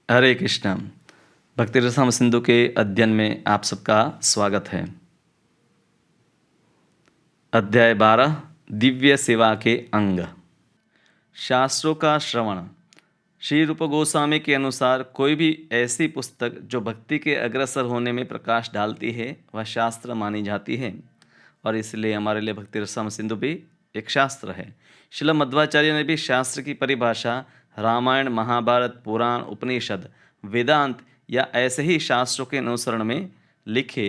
हरे कृष्णा। भक्ति रसाम सिंधु के अध्ययन में आप सबका स्वागत है। अध्याय 12 दिव्य सेवा के अंग। शास्त्रों का श्रवण। श्री रूप गोस्वामी के अनुसार कोई भी ऐसी पुस्तक जो भक्ति के अग्रसर होने में प्रकाश डालती है वह शास्त्र मानी जाती है, और इसलिए हमारे लिए भक्ति रसाम सिंधु भी एक शास्त्र है। श्रील मध्वाचार्य ने भी शास्त्र की परिभाषा रामायण, महाभारत, पुराण, उपनिषद, वेदांत या ऐसे ही शास्त्रों के अनुसरण में लिखे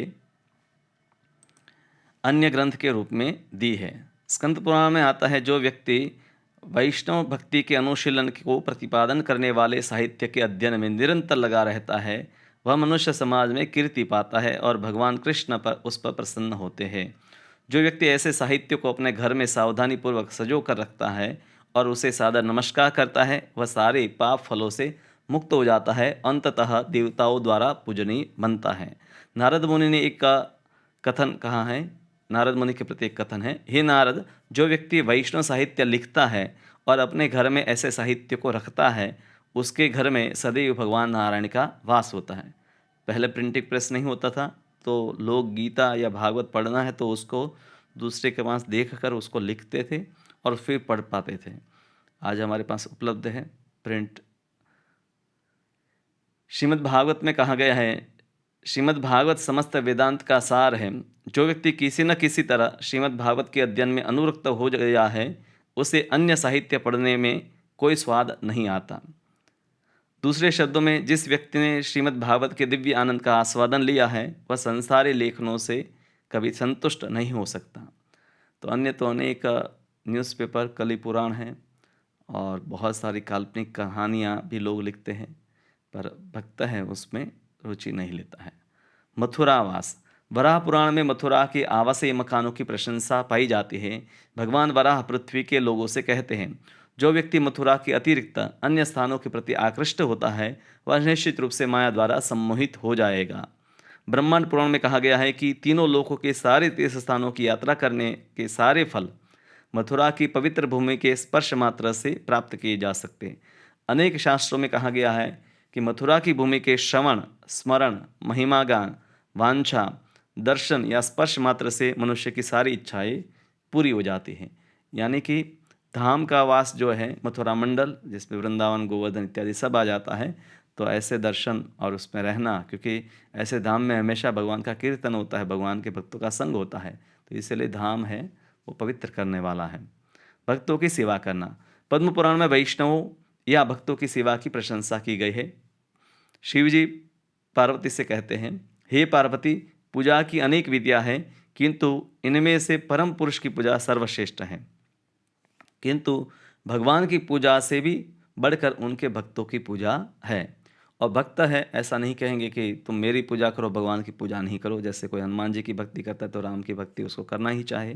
अन्य ग्रंथ के रूप में दी है। स्कंद पुराण में आता है, जो व्यक्ति वैष्णव भक्ति के अनुशीलन को प्रतिपादन करने वाले साहित्य के अध्ययन में निरंतर लगा रहता है वह मनुष्य समाज में कीर्ति पाता है और भगवान कृष्ण पर उस पर प्रसन्न होते हैं। जो व्यक्ति ऐसे साहित्य को अपने घर में सावधानीपूर्वक सजो कर रखता है और उसे सादर नमस्कार करता है वह सारे पाप फलों से मुक्त हो जाता है, अंततः देवताओं द्वारा पूजनीय बनता है। नारद मुनि ने एक कथन कहा है, नारद मुनि के प्रति एक कथन है, हे नारद, जो व्यक्ति वैष्णव साहित्य लिखता है और अपने घर में ऐसे साहित्य को रखता है उसके घर में सदैव भगवान नारायण का वास होता है। पहले प्रिंटिंग प्रेस नहीं होता था, तो लोग गीता या भागवत पढ़ना है तो उसको दूसरे के पास देख कर उसको लिखते थे और फिर पढ़ पाते थे। आज हमारे पास उपलब्ध है प्रिंट। श्रीमद् भागवत में कहा गया है, श्रीमद् भागवत समस्त वेदांत का सार है। जो व्यक्ति किसी न किसी तरह श्रीमद् भागवत के अध्ययन में अनुरक्त हो गया है उसे अन्य साहित्य पढ़ने में कोई स्वाद नहीं आता। दूसरे शब्दों में, जिस व्यक्ति ने श्रीमद् भागवत के दिव्य आनंद का आस्वादन लिया है वह संसारी लेखनों से कभी संतुष्ट नहीं हो सकता। तो अनेक न्यूज़पेपर, कली पुराण हैं और बहुत सारी काल्पनिक कहानियाँ भी लोग लिखते हैं, पर भक्त है उसमें रुचि नहीं लेता है। मथुरावास। वराह पुराण में मथुरा के आवासीय मकानों की प्रशंसा पाई जाती है। भगवान वराह पृथ्वी के लोगों से कहते हैं, जो व्यक्ति मथुरा के अतिरिक्त अन्य स्थानों के प्रति आकृष्ट होता है वह निश्चित रूप से माया द्वारा सम्मोहित हो जाएगा। ब्रह्मांड पुराण में कहा गया है कि तीनों लोकों के सारे तीर्थ स्थानों की यात्रा करने के सारे फल मथुरा की पवित्र भूमि के स्पर्श मात्र से प्राप्त किए जा सकते हैं। अनेक शास्त्रों में कहा गया है कि मथुरा की भूमि के श्रवण, स्मरण, महिमागान, वांछा, दर्शन या स्पर्श मात्र से मनुष्य की सारी इच्छाएं पूरी हो जाती हैं। यानी कि धाम का वास जो है मथुरा मंडल, जिसमें वृंदावन, गोवर्धन इत्यादि सब आ जाता है, तो ऐसे दर्शन और उसमें रहना, क्योंकि ऐसे धाम में हमेशा भगवान का कीर्तन होता है, भगवान के भक्तों का संग होता है, तो इसलिए धाम है वो पवित्र करने वाला है। भक्तों की सेवा करना। पद्म पुराण में वैष्णवों या भक्तों की सेवा की प्रशंसा की गई है। शिवजी पार्वती से कहते हैं, हे पार्वती, पूजा की अनेक विधियां हैं किंतु इनमें से परम पुरुष की पूजा सर्वश्रेष्ठ है। किंतु भगवान की पूजा से भी बढ़कर उनके भक्तों की पूजा है। और भक्त है ऐसा नहीं कहेंगे कि तुम मेरी पूजा करो, भगवान की पूजा नहीं करो। जैसे कोई हनुमान जी की भक्ति करता है तो राम की भक्ति उसको करना ही चाहे,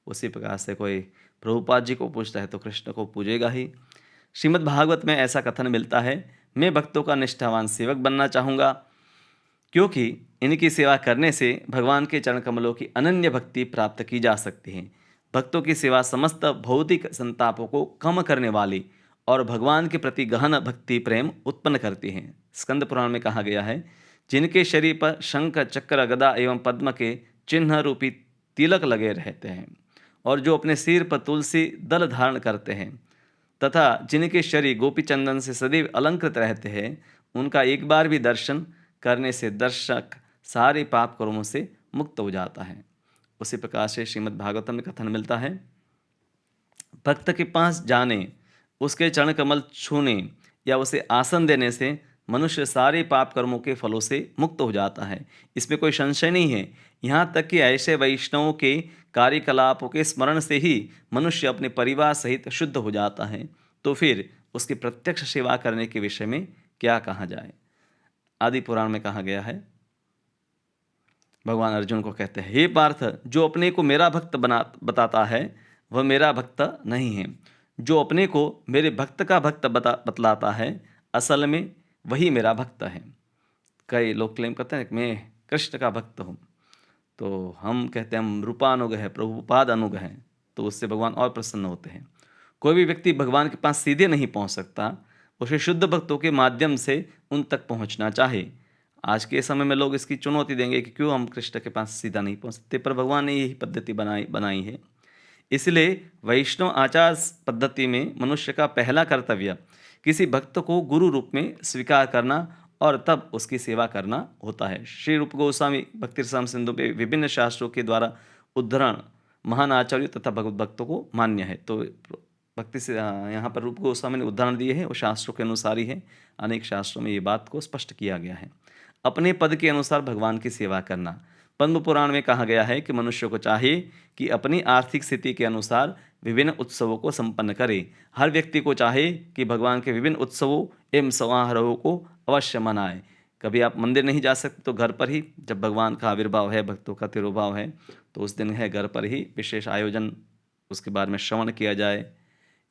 उसी प्रकार से कोई प्रभुपाद जी को पूजता है तो कृष्ण को पूजेगा ही। श्रीमद् भागवत में ऐसा कथन मिलता है, मैं भक्तों का निष्ठावान सेवक बनना चाहूँगा क्योंकि इनकी सेवा करने से भगवान के चरण कमलों की अनन्य भक्ति प्राप्त की जा सकती है। भक्तों की सेवा समस्त भौतिक संतापों को कम करने वाली और भगवान के प्रति गहन भक्ति प्रेम उत्पन्न करती है। स्कंद पुराण में कहा गया है, जिनके शरीर पर शंख, चक्र, गदा एवं पद्म के चिन्ह रूपी तिलक लगे रहते हैं और जो अपने सिर पर तुलसी दल धारण करते हैं तथा जिनके शरीर गोपी चंदन से सदैव अलंकृत रहते हैं, उनका एक बार भी दर्शन करने से दर्शक सारे पाप कर्मों से मुक्त हो जाता है। उसी प्रकार से श्रीमद् भागवतम में कथन मिलता है, भक्त के पास जाने, उसके चरण कमल छूने या उसे आसन देने से मनुष्य सारे पाप कर्मों के फलों से मुक्त हो जाता है। इसमें कोई संशय नहीं है। यहाँ तक कि ऐसे वैष्णवों के कार्यकलापों के स्मरण से ही मनुष्य अपने परिवार सहित शुद्ध हो जाता है, तो फिर उसकी प्रत्यक्ष सेवा करने के विषय में क्या कहा जाए। आदि पुराण में कहा गया है, भगवान अर्जुन को कहते हैं, हे पार्थ, जो अपने को मेरा भक्त बताता है वह मेरा भक्त नहीं है। जो अपने को मेरे भक्त का भक्त बतलाता है असल में वही मेरा भक्त है। कई लोग क्लेम करते हैं कि मैं कृष्ण का भक्त हूँ, तो हम कहते हैं हम रूपानुग है, प्रभुपाद अनुग हैं, तो उससे भगवान और प्रसन्न होते हैं। कोई भी व्यक्ति भगवान के पास सीधे नहीं पहुँच सकता, उसे शुद्ध भक्तों के माध्यम से उन तक पहुंचना चाहिए। आज के समय में लोग इसकी चुनौती देंगे कि क्यों हम कृष्ण के पास सीधा नहीं पहुंच सकते, पर भगवान ने यही पद्धति बनाई है। इसलिए वैष्णव आचार पद्धति में मनुष्य का पहला कर्तव्य किसी भक्त को गुरु रूप में स्वीकार करना और तब उसकी सेवा करना होता है। श्री रूप गोस्वामी भक्ति रसायन सिंधु में विभिन्न शास्त्रों के द्वारा उद्धरण महान आचार्य तथा भगवत भक्तों को मान्य है। तो भक्ति से यहाँ पर रूप गोस्वामी ने उदाहरण दिए हैं, वो शास्त्रों के अनुसार ही है। अनेक शास्त्रों में ये बात को स्पष्ट किया गया है। अपने पद के अनुसार भगवान की सेवा करना। पद्म पुराण में कहा गया है कि मनुष्य को चाहिए कि अपनी आर्थिक स्थिति के अनुसार विभिन्न उत्सवों को संपन्न करे। हर व्यक्ति को चाहिए कि भगवान के विभिन्न उत्सवों एवं समारोहों को अवश्य मनाए। कभी आप मंदिर नहीं जा सकते तो घर पर ही, जब भगवान का आविर्भाव है, भक्तों का तिरुभाव है, तो उस दिन है घर पर ही विशेष आयोजन, उसके बाद में श्रवण किया जाए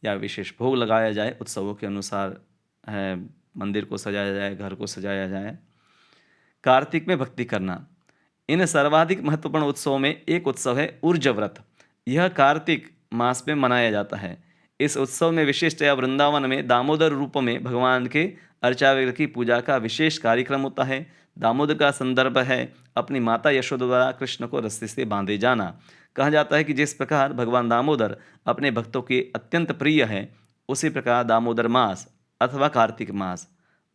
या विशेष भोग लगाया जाए। उत्सवों के अनुसार है मंदिर को सजाया जाए, घर को सजाया जाए। कार्तिक में भक्ति करना। इन सर्वाधिक महत्वपूर्ण उत्सवों में एक उत्सव है ऊर्ज व्रत। यह कार्तिक मास में मनाया जाता है। इस उत्सव में विशिष्टतया वृंदावन में दामोदर रूप में भगवान के अर्चावृत की पूजा का विशेष कार्यक्रम होता है। दामोदर का संदर्भ है अपनी माता यशोदा द्वारा कृष्ण को रस्सी से बांधे जाना। कहा जाता है कि जिस प्रकार भगवान दामोदर अपने भक्तों के अत्यंत प्रिय है, उसी प्रकार दामोदर मास अथवा कार्तिक मास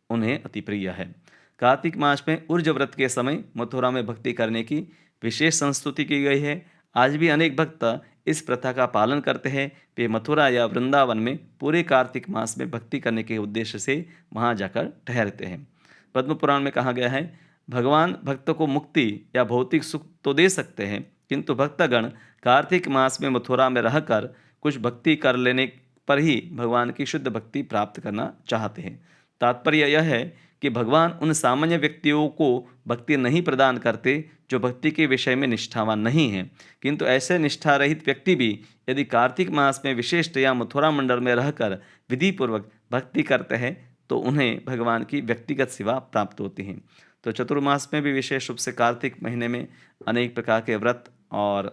उन्हें अति प्रिय है। कार्तिक मास में ऊर्ज व्रत के समय मथुरा में भक्ति करने की विशेष संस्तुति की गई है। आज भी अनेक भक्त इस प्रथा का पालन करते हैं। वे मथुरा या वृंदावन में पूरे कार्तिक मास में भक्ति करने के उद्देश्य से वहां जाकर ठहरते हैं। पद्म पुराण में कहा गया है, भगवान भक्त को मुक्ति या भौतिक सुख तो दे सकते हैं, किंतु भक्तगण कार्तिक मास में मथुरा में रहकर कुछ भक्ति कर लेने पर ही भगवान की शुद्ध भक्ति प्राप्त करना चाहते हैं। तात्पर्य यह है कि भगवान उन सामान्य व्यक्तियों को भक्ति नहीं प्रदान करते जो भक्ति के विषय में निष्ठावान नहीं हैं, किंतु ऐसे निष्ठा रहित व्यक्ति भी यदि कार्तिक मास में विशेषतया मथुरा मंडल में रहकर विधिपूर्वक भक्ति करते हैं तो उन्हें भगवान की व्यक्तिगत सेवा प्राप्त होती है। तो चतुर्मास में भी विशेष रूप से कार्तिक महीने में अनेक प्रकार के व्रत और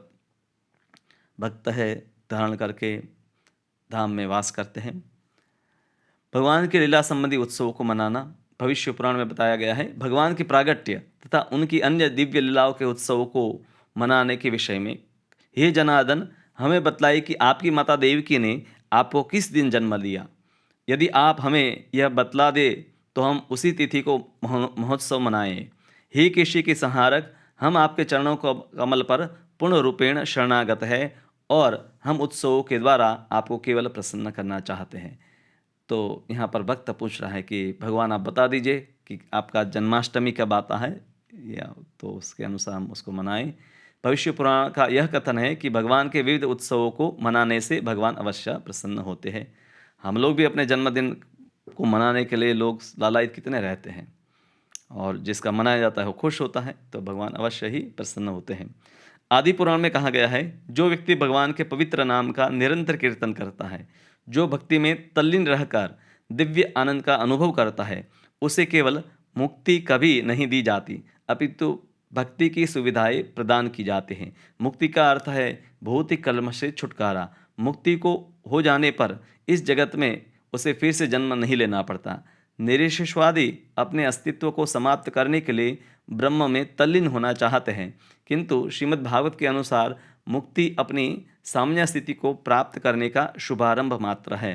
भक्त है धारण करके धाम में वास करते हैं। भगवान की लीला संबंधी उत्सवों को मनाना। भविष्य पुराण में बताया गया है भगवान की प्रागट्य तथा उनकी अन्य दिव्य लीलाओं के उत्सवों को मनाने के विषय में, हे जनार्दन, हमें बतलाइए कि आपकी माता देवकी ने आपको किस दिन जन्म दिया। यदि आप हमें यह बतला दे तो हम उसी तिथि को महोत्सव मनाएं। हे केशी के संहारक, हम आपके चरणों को कमल पर पूर्ण रूपेण शरणागत है और हम उत्सवों के द्वारा आपको केवल प्रसन्न करना चाहते हैं। तो यहाँ पर भक्त पूछ रहा है कि भगवान आप बता दीजिए कि आपका जन्माष्टमी कब आता है, या तो उसके अनुसार हम उसको मनाएं। भविष्य पुराण का यह कथन है कि भगवान के विविध उत्सवों को मनाने से भगवान अवश्य प्रसन्न होते हैं। हम लोग भी अपने जन्मदिन को मनाने के लिए लोग लालायित कितने रहते हैं, और जिसका मनाया जाता है वो खुश होता है, तो भगवान अवश्य ही प्रसन्न होते हैं। आदि पुराण में कहा गया है, जो व्यक्ति भगवान के पवित्र नाम का निरंतर कीर्तन करता है, जो भक्ति में तल्लीन रहकर दिव्य आनंद का अनुभव करता है, उसे केवल मुक्ति कभी नहीं दी जाती, अपितु भक्ति की सुविधाएं प्रदान की जाती हैं। मुक्ति का अर्थ है भौतिक कर्म से छुटकारा। मुक्ति को हो जाने पर इस जगत में उसे फिर से जन्म नहीं लेना पड़ता। निरीश्वरवादी अपने अस्तित्व को समाप्त करने के लिए ब्रह्म में तल्लीन होना चाहते हैं, किंतु श्रीमद् भागवत के अनुसार मुक्ति अपनी सामान्य स्थिति को प्राप्त करने का शुभारंभ मात्र है।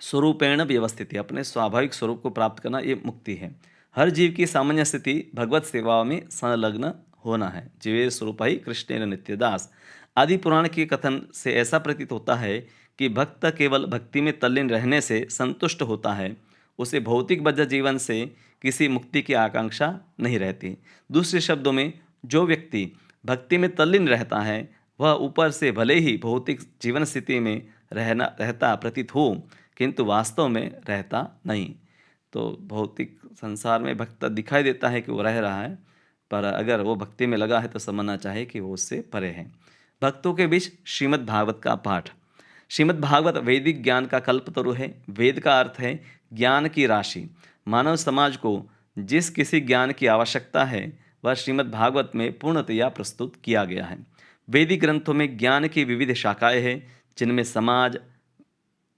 स्वरूपेण व्यवस्थित, अपने स्वाभाविक स्वरूप को प्राप्त करना ये मुक्ति है। हर जीव की सामान्य स्थिति भगवत सेवा में संलग्न होना है। जीवे स्वरूप ही कृष्णेन नित्यदास। आदि पुराण के कथन से ऐसा प्रतीत होता है कि भक्त केवल भक्ति में तल्लीन रहने से संतुष्ट होता है, उसे भौतिक बद्ध जीवन से किसी मुक्ति की आकांक्षा नहीं रहती। दूसरे शब्दों में, जो व्यक्ति भक्ति में तल्लीन रहता है वह ऊपर से भले ही भौतिक जीवन स्थिति में रहता प्रतीत हो, किंतु वास्तव में रहता नहीं। तो भौतिक संसार में भक्त दिखाई देता है कि वो रह रहा है, पर अगर वो भक्ति में लगा है तो समझना चाहिए कि वो उससे परे है। भक्तों के बीच श्रीमद् भागवत का पाठ। श्रीमद् भागवत वैदिक ज्ञान का कल्पतरु है। वेद का अर्थ है ज्ञान की राशि। मानव समाज को जिस किसी ज्ञान की आवश्यकता है वह श्रीमद् भागवत में पूर्णतया प्रस्तुत किया गया है। वैदिक ग्रंथों में ज्ञान की विविध शाखाएं हैं, जिनमें समाज,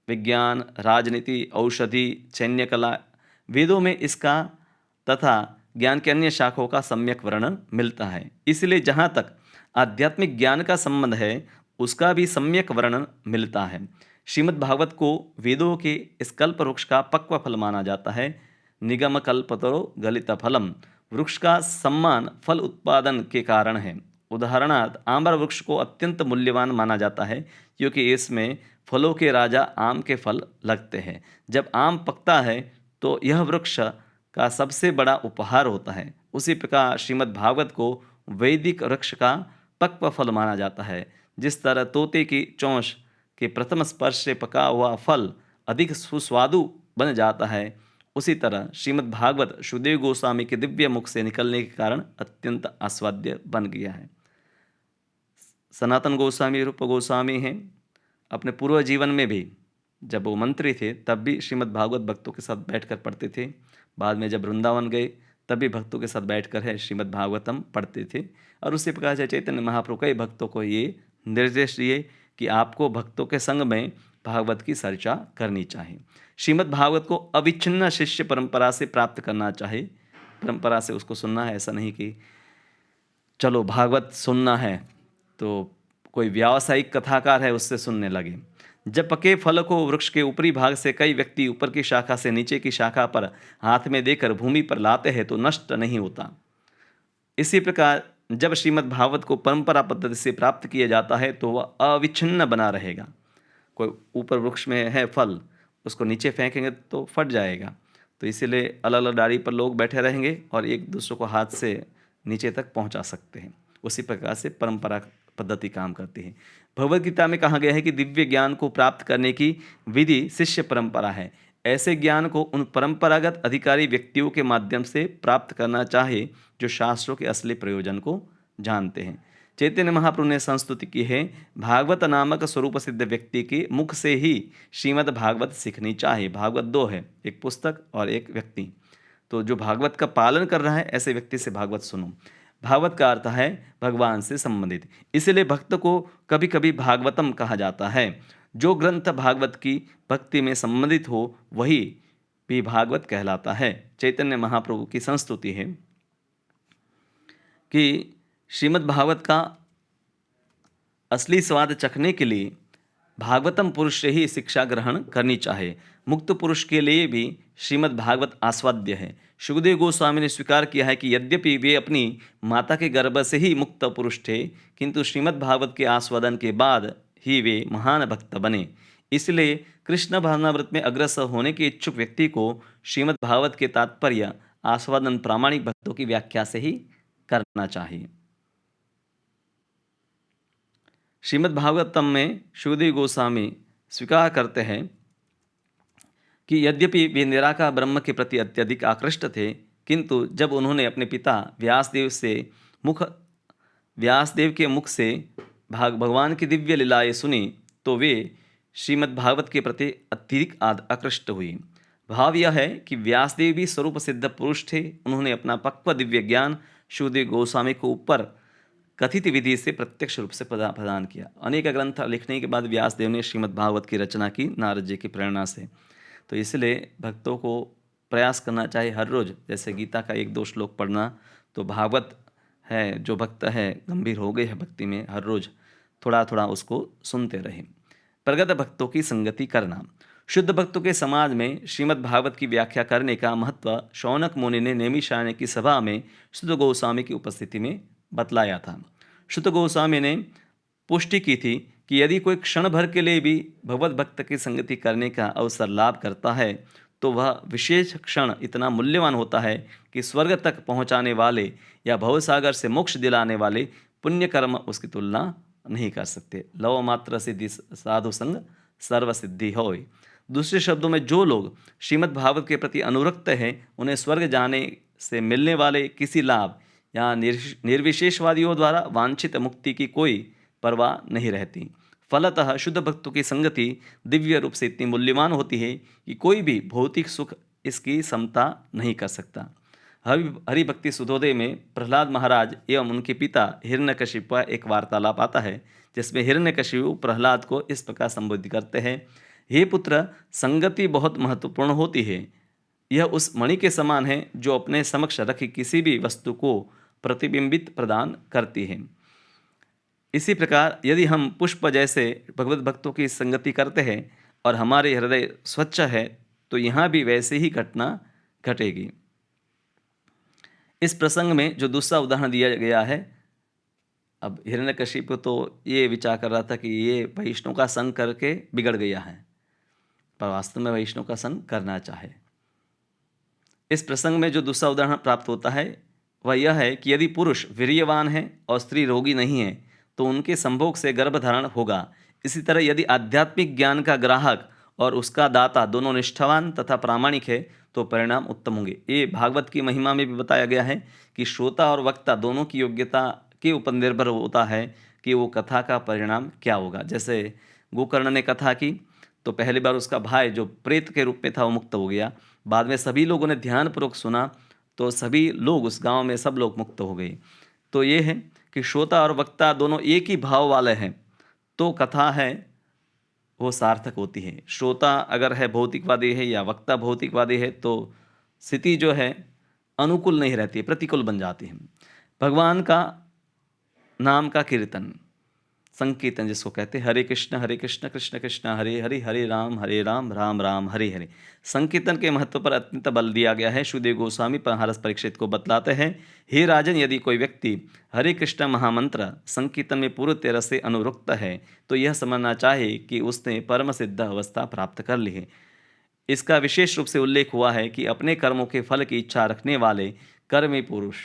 विज्ञान, राजनीति, औषधि, सैन्य कला, वेदों में इसका तथा ज्ञान के अन्य शाखाओं का सम्यक वर्णन मिलता है। इसलिए जहाँ तक आध्यात्मिक ज्ञान का संबंध है, उसका भी सम्यक वर्णन मिलता है। श्रीमद् भागवत को वेदों के इस कल्प वृक्ष का पक्व फल माना जाता है। निगम कल्पतरो गलित फलम, वृक्ष का सम्मान फल उत्पादन के कारण है। उदाहरणार्थ आम्र वृक्ष को अत्यंत मूल्यवान माना जाता है, क्योंकि इसमें फलों के राजा आम के फल लगते हैं। जब आम पकता है तो यह वृक्ष का सबसे बड़ा उपहार होता है। उसी प्रकार श्रीमद् भागवत को वैदिक वृक्ष का पक्व फल माना जाता है। जिस तरह तोते की चोंच के प्रथम स्पर्श से पका हुआ फल अधिक सुस्वादु बन जाता है, उसी तरह श्रीमद् भागवत सुखदेव गोस्वामी के दिव्य मुख से निकलने के कारण अत्यंत आस्वाद्य बन गया है। सनातन गोस्वामी रूप गोस्वामी हैं। अपने पूर्व जीवन में भी जब वो मंत्री थे तब भी श्रीमद् भागवत भक्तों के साथ बैठकर पढ़ते थे। बाद में जब वृंदावन गए तब भी भक्तों के साथ बैठकर है श्रीमद् भागवतम पढ़ते थे। और उसी प्रकार से चैतन्य महाप्रभु कई भक्तों को ये निर्देश दिए कि आपको भक्तों के संग में भागवत की चर्चा करनी चाहिए। श्रीमद् भागवत को अविच्छिन्न शिष्य परंपरा से प्राप्त करना चाहिए। परंपरा से उसको सुनना है, ऐसा नहीं कि चलो भागवत सुनना है तो कोई व्यावसायिक कथाकार है उससे सुनने लगे। जब पके फल को वृक्ष के ऊपरी भाग से कई व्यक्ति ऊपर की शाखा से नीचे की शाखा पर हाथ में देकर भूमि पर लाते हैं तो नष्ट नहीं होता। इसी प्रकार जब श्रीमद् भागवत को परंपरा पद्धति से प्राप्त किया जाता है तो वह अविच्छिन्न बना रहेगा। कोई ऊपर वृक्ष में है फल, उसको नीचे फेंकेंगे तो फट जाएगा। तो इसीलिए अलग अलग डाली पर लोग बैठे रहेंगे और एक दूसरे को हाथ से नीचे तक पहुंचा सकते हैं। उसी प्रकार से परंपरा पद्धति काम करती है। भगवद गीता में कहा गया है कि दिव्य ज्ञान को प्राप्त करने की विधि शिष्य परंपरा है। ऐसे ज्ञान को उन परंपरागत अधिकारी व्यक्तियों के माध्यम से प्राप्त करना चाहिए जो शास्त्रों के असली प्रयोजन को जानते हैं। चैतन्य महाप्रभु ने संस्तुति की है, भागवत नामक स्वरूप सिद्ध व्यक्ति के मुख से ही श्रीमद् भागवत सीखनी चाहिए। भागवत दो है, एक पुस्तक और एक व्यक्ति। तो जो भागवत का पालन कर रहा है ऐसे व्यक्ति से भागवत सुनो। भागवत का अर्थ है भगवान से संबंधित, इसलिए भक्त को कभी कभी भागवतम कहा जाता है। जो ग्रंथ भागवत की भक्ति में संबंधित हो वही भी भागवत कहलाता है। चैतन्य महाप्रभु की संस्तुति है कि श्रीमद् भागवत का असली स्वाद चखने के लिए भागवतम पुरुष से ही शिक्षा ग्रहण करनी चाहिए। मुक्त पुरुष के लिए भी श्रीमद् भागवत आस्वाद्य है। सुखदेव गोस्वामी ने स्वीकार किया है कि यद्यपि वे अपनी माता के गर्भ से ही मुक्त पुरुष थे, किंतु श्रीमद् भागवत के आस्वादन के बाद ही वे महान भक्त बने। इसलिए कृष्ण भावनाव्रत में अग्रसर होने के इच्छुक व्यक्ति को श्रीमद् भागवत के तात्पर्य आस्वादन प्रामाणिक भक्तों की व्याख्या से ही करना चाहिए। श्रीमद् भागवतम में सुखदेव गोस्वामी स्वीकार करते हैं कि यद्यपि वे निराकार ब्रह्म के प्रति अत्यधिक आकृष्ट थे, किंतु जब उन्होंने अपने पिता व्यासदेव के मुख से भगवान की दिव्य लीलाएं सुनी तो वे श्रीमद् भागवत के प्रति अत्यधिक आकृष्ट हुई। भाव यह है कि व्यासदेव भी स्वरूप सिद्ध पुरुष थे। उन्होंने अपना पक्व दिव्य ज्ञान सुखदेव गोस्वामी को ऊपर कथित विधि से प्रत्यक्ष रूप से प्रदान किया। अनेक ग्रंथ लिखने के बाद व्यासदेव ने श्रीमद् भागवत की रचना की नारद जी की प्रेरणा से। तो इसलिए भक्तों को प्रयास करना चाहिए हर रोज़, जैसे गीता का 1-2 श्लोक पढ़ना। तो भागवत है, जो भक्त है गंभीर हो गए हैं भक्ति में, हर रोज़ थोड़ा थोड़ा उसको सुनते रहें। प्रगत भक्तों की संगति करना। शुद्ध भक्तों के समाज में श्रीमद् भागवत की व्याख्या करने का महत्व शौनक मुनि ने नैमिषारण्य की सभा में शुद्ध गोस्वामी की उपस्थिति में बतलाया था। शुद्ध गोस्वामी ने पुष्टि की थी कि यदि कोई क्षण भर के लिए भी भगवत भक्त की संगति करने का अवसर लाभ करता है तो वह विशेष क्षण इतना मूल्यवान होता है कि स्वर्ग तक पहुंचाने वाले या भवसागर से मोक्ष दिलाने वाले पुण्य कर्म उसकी तुलना नहीं कर सकते। लव मात्र सिद्धि साधु संग सर्व सिद्धि होय। दूसरे शब्दों में, जो लोग श्रीमद् भागवत के प्रति अनुरक्त हैं उन्हें स्वर्ग जाने से मिलने वाले किसी लाभ या निर्विशेषवादियों द्वारा वांछित मुक्ति की कोई परवाह नहीं रहती। फलतः शुद्ध भक्तों की संगति दिव्य रूप से इतनी मूल्यवान होती है कि कोई भी भौतिक सुख इसकी समता नहीं कर सकता। हरि भक्ति सुधोदय में प्रहलाद महाराज एवं उनके पिता हिरण्यकशिपु का एक वार्तालाप आता है, जिसमें हिरण्यकशिपु प्रहलाद को इस प्रकार संबोधित करते हैं, हे पुत्र, संगति बहुत महत्वपूर्ण होती है। यह उस मणि के समान है जो अपने समक्ष रखी किसी भी वस्तु को प्रतिबिंबित प्रदान करती है। इसी प्रकार यदि हम पुष्प जैसे भगवत भक्तों की संगति करते हैं और हमारे हृदय स्वच्छ है, तो यहाँ भी वैसे ही घटना घटेगी। इस प्रसंग में जो दूसरा उदाहरण दिया गया है, अब हिरण्यकशिपु तो ये विचार कर रहा था कि ये वैष्णव का संग करके बिगड़ गया है, पर वास्तव में वैष्णव का संग करना चाहे। इस प्रसंग में जो दूसरा उदाहरण प्राप्त होता है वह यह है कि यदि पुरुष वीर्यवान है और स्त्री रोगी नहीं है, तो उनके संभोग से गर्भधारण होगा। इसी तरह यदि आध्यात्मिक ज्ञान का ग्राहक और उसका दाता दोनों निष्ठावान तथा प्रामाणिक है, तो परिणाम उत्तम होंगे। ये भागवत की महिमा में भी बताया गया है कि श्रोता और वक्ता दोनों की योग्यता के ऊपर निर्भर होता है कि वो कथा का परिणाम क्या होगा। जैसे गोकर्ण ने कथा की तो पहली बार उसका भाई जो प्रेत के रूप में था वो मुक्त हो गया। बाद में सभी लोगों ने ध्यानपूर्वक सुना तो सभी लोग उस गांव में सब लोग मुक्त हो गए। तो ये है कि श्रोता और वक्ता दोनों एक ही भाव वाले हैं तो कथा है वो सार्थक होती है। श्रोता अगर है भौतिकवादी है या वक्ता भौतिकवादी है तो स्थिति जो है अनुकूल नहीं रहती है, प्रतिकूल बन जाती है। भगवान का नाम का कीर्तन, संकीर्तन जिसको कहते हैं, हरे कृष्ण कृष्ण कृष्ण हरे हरे, हरे राम राम राम हरे हरे। संकीर्तन के महत्व पर अत्यंत बल दिया गया है। सुखदेव गोस्वामी महाराज परीक्षित को बतलाते हैं, हे राजन, यदि कोई व्यक्ति हरे कृष्ण महामंत्र संकीर्तन में पूर्ण तरह से अनुरक्त है तो यह समझना चाहिए कि उसने परम सिद्ध अवस्था प्राप्त कर ली है। इसका विशेष रूप से उल्लेख हुआ है कि अपने कर्मों के फल की इच्छा रखने वाले कर्मी पुरुष,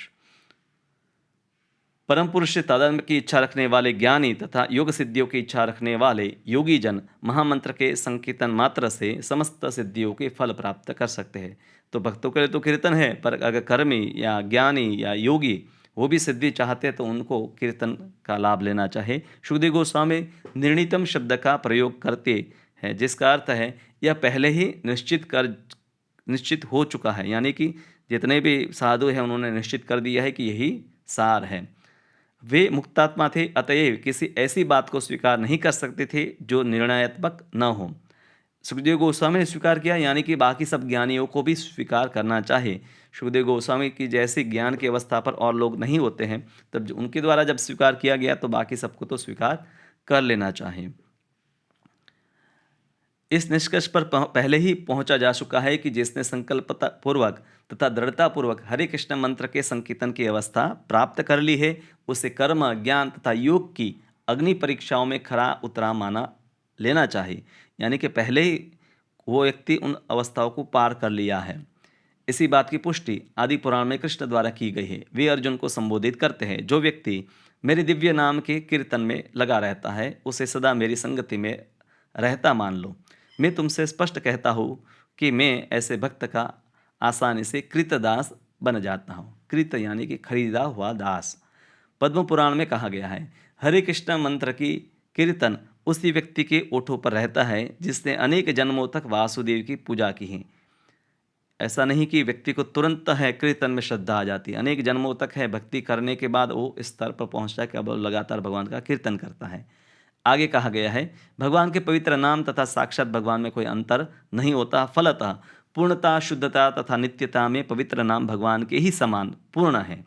परम पुरुष से तादात्म्य की इच्छा रखने वाले ज्ञानी तथा योग सिद्धियों की इच्छा रखने वाले योगी जन महामंत्र के संकीर्तन मात्र से समस्त सिद्धियों के फल प्राप्त कर सकते हैं। तो भक्तों के लिए तो कीर्तन है, पर अगर कर्मी या ज्ञानी या योगी वो भी सिद्धि चाहते हैं तो उनको कीर्तन का लाभ लेना चाहिए। सुखदेव गोस्वामी निर्णीतम शब्द का प्रयोग करते हैं, जिसका अर्थ है यह पहले ही निश्चित हो चुका है, यानी कि जितने भी साधु हैं उन्होंने निश्चित कर दिया है कि यही सार है। वे मुक्तात्मा थे, अतएव किसी ऐसी बात को स्वीकार नहीं कर सकते थे जो निर्णयात्मक न हो। सुखदेव गोस्वामी ने स्वीकार किया, यानी कि बाकी सब ज्ञानियों को भी स्वीकार करना चाहिए। सुखदेव गोस्वामी की जैसी ज्ञान की अवस्था पर और लोग नहीं होते हैं, तब उनके द्वारा जब स्वीकार किया गया तो बाकी सबको तो स्वीकार कर लेना चाहिए। इस निष्कर्ष पर पहले ही पहुंचा जा चुका है कि जिसने संकल्प पूर्वक तथा दृढ़ता पूर्वक हरे कृष्ण मंत्र के संकीर्तन की अवस्था प्राप्त कर ली है, उसे कर्म, ज्ञान तथा योग की अग्नि परीक्षाओं में खरा उतरा माना लेना चाहिए, यानी कि पहले ही वो व्यक्ति उन अवस्थाओं को पार कर लिया है। इसी बात की पुष्टि आदि पुराण में कृष्ण द्वारा की गई है। वे अर्जुन को संबोधित करते हैं, जो व्यक्ति मेरे दिव्य नाम के कीर्तन में लगा रहता है उसे सदा मेरी संगति में रहता मान लो। मैं तुमसे स्पष्ट कहता हूँ कि मैं ऐसे भक्त का आसानी से कृतदास बन जाता हूँ। कृत यानी कि खरीदा हुआ दास। पद्म पुराण में कहा गया है, हरे कृष्ण मंत्र की कीर्तन उसी व्यक्ति के ओठों पर रहता है जिसने अनेक जन्मों तक वासुदेव की पूजा की है। ऐसा नहीं कि व्यक्ति को तुरंत है कीर्तन में श्रद्धा आ जाती है, अनेक जन्मों तक है भक्ति करने के बाद वो इस स्तर पर पहुँचता है कि अब लगातार भगवान का कीर्तन करता है। आगे कहा गया है, भगवान के पवित्र नाम तथा साक्षात भगवान में कोई अंतर नहीं होता। फलतः पूर्णता, शुद्धता तथा नित्यता में पवित्र नाम भगवान के ही समान पूर्ण है।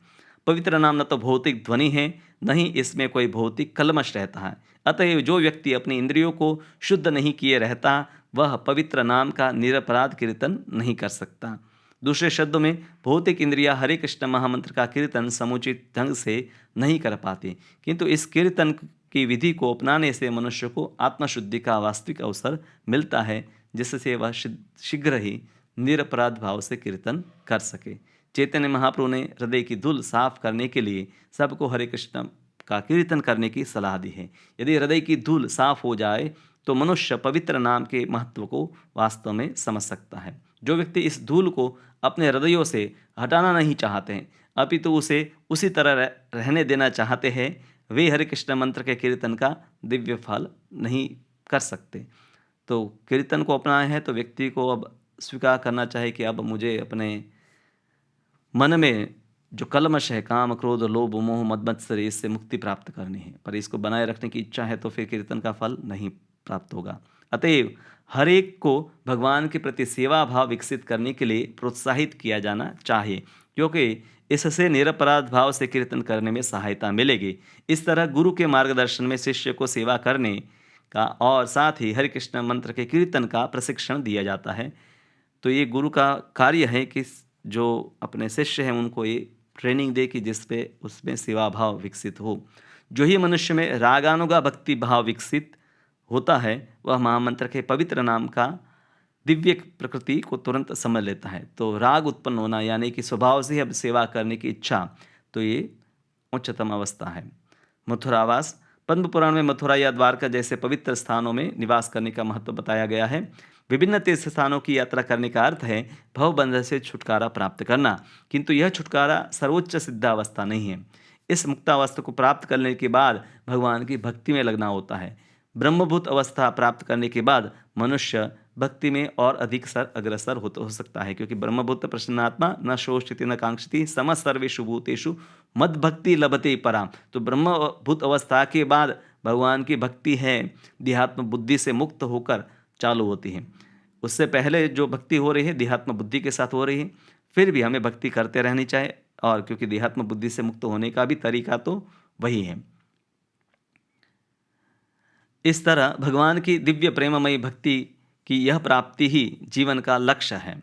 पवित्र नाम न तो भौतिक ध्वनि है, न ही इसमें कोई भौतिक कलमश रहता है। अतएव जो व्यक्ति अपनी इंद्रियों को शुद्ध नहीं किए रहता, वह पवित्र नाम का निरपराध कीर्तन नहीं कर सकता। दूसरे शब्दों में, भौतिक इंद्रिया हरे कृष्ण महामंत्र का कीर्तन समुचित ढंग से नहीं कर पाती, किंतु इस कीर्तन की विधि को अपनाने से मनुष्य को आत्मशुद्धि का वास्तविक अवसर मिलता है, जिससे वह शीघ्र ही निरपराध भाव से कीर्तन कर सके। चैतन्य महाप्रभु ने हृदय की धूल साफ करने के लिए सबको हरे कृष्ण का कीर्तन करने की सलाह दी है। यदि हृदय की धूल साफ हो जाए तो मनुष्य पवित्र नाम के महत्व को वास्तव में समझ सकता है। जो व्यक्ति इस धूल को अपने हृदयों से हटाना नहीं चाहते हैं, अपितु उसे उसी तरह रहने देना चाहते हैं, वे हरे कृष्ण मंत्र के कीर्तन का दिव्य फल नहीं कर सकते। तो कीर्तन को अपनाए हैं तो व्यक्ति को अब स्वीकार करना चाहिए कि अब मुझे अपने मन में जो कलमश है, काम, क्रोध, लोभ, मोह, मद मत्सर, इससे मुक्ति प्राप्त करनी है। पर इसको बनाए रखने की इच्छा है तो फिर कीर्तन का फल नहीं प्राप्त होगा। अतएव हर एक को भगवान के प्रति सेवा भाव विकसित करने के लिए प्रोत्साहित किया जाना चाहिए, क्योंकि इससे निरपराध भाव से कीर्तन करने में सहायता मिलेगी। इस तरह गुरु के मार्गदर्शन में शिष्य को सेवा करने का और साथ ही हरे कृष्ण मंत्र के कीर्तन का प्रशिक्षण दिया जाता है। तो ये गुरु का कार्य है कि जो अपने शिष्य हैं उनको ये ट्रेनिंग दे कि जिसपे उसमें सेवा भाव विकसित हो। जो ही मनुष्य में रागानुगा भक्ति भाव विकसित होता है वह महामंत्र के पवित्र नाम का दिव्य प्रकृति को तुरंत समझ लेता है। तो राग उत्पन्न होना यानी कि स्वभाव से ही अब सेवा करने की इच्छा, तो ये उच्चतम अवस्था है। मथुरावास पद्म पुराण में मथुरा या द्वारका जैसे पवित्र स्थानों में निवास करने का महत्व बताया गया है। विभिन्न तीर्थ स्थानों की यात्रा करने का अर्थ है भवबंध से छुटकारा प्राप्त करना, किंतु यह छुटकारा सर्वोच्च सिद्धावस्था नहीं है। इस मुक्तावस्था को प्राप्त करने के बाद भगवान की भक्ति में लगना होता है। ब्रह्मभूत अवस्था प्राप्त करने के बाद मनुष्य भक्ति में और अधिक अग्रसर हो सकता है, क्योंकि ब्रह्मभूत प्रसन्नात्मा न शोषति न कांक्षति सम सर्वेषु भूतेषु मद भक्ति लभते पराम। तो ब्रह्मभूत अवस्था के बाद भगवान की भक्ति है देहात्म बुद्धि से मुक्त होकर चालू होती है। उससे पहले जो भक्ति हो रही है देहात्म बुद्धि के साथ हो रही है, फिर भी हमें भक्ति करते रहनी चाहिए, और क्योंकि देहात्म बुद्धि से मुक्त होने का भी तरीका तो वही है। इस तरह भगवान की दिव्य प्रेममयी भक्ति की यह प्राप्ति ही जीवन का लक्ष्य है।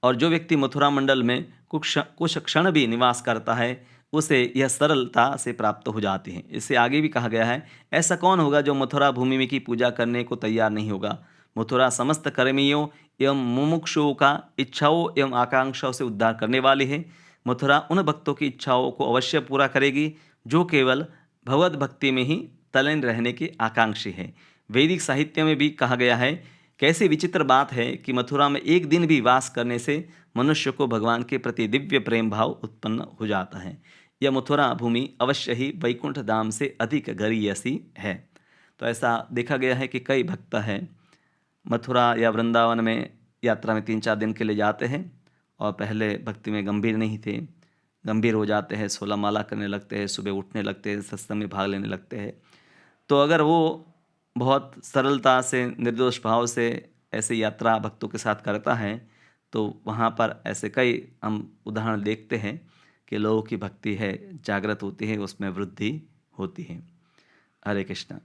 और जो व्यक्ति मथुरा मंडल में कुछ क्षण भी निवास करता है उसे यह सरलता से प्राप्त हो जाती है। इससे आगे भी कहा गया है, ऐसा कौन होगा जो मथुरा भूमि में की पूजा करने को तैयार नहीं होगा। मथुरा समस्त कर्मियों एवं मुमुक्षुओं का इच्छाओं एवं आकांक्षाओं से उद्धार करने वाली है। मथुरा उन भक्तों की इच्छाओं को अवश्य पूरा करेगी जो केवल भगवत भक्ति में ही तल्लीन रहने के आकांक्षी है। वैदिक साहित्य में भी कहा गया है, कैसी विचित्र बात है कि मथुरा में एक दिन भी वास करने से मनुष्य को भगवान के प्रति दिव्य प्रेम भाव उत्पन्न हो जाता है। यह मथुरा भूमि अवश्य ही वैकुंठ धाम से अधिक गरीयसी है। तो ऐसा देखा गया है कि कई भक्त हैं मथुरा या वृंदावन में यात्रा में 3-4 दिन के लिए जाते हैं और पहले भक्ति में गंभीर नहीं थे, गंभीर हो जाते हैं, 16 माला करने लगते हैं, सुबह उठने लगते हैं, सत्संग में भाग लेने लगते हैं। तो अगर वो बहुत सरलता से निर्दोष भाव से ऐसे यात्रा भक्तों के साथ करता है तो वहाँ पर ऐसे कई हम उदाहरण देखते हैं कि लोगों की भक्ति है जागृत होती है, उसमें वृद्धि होती है। हरे कृष्णा।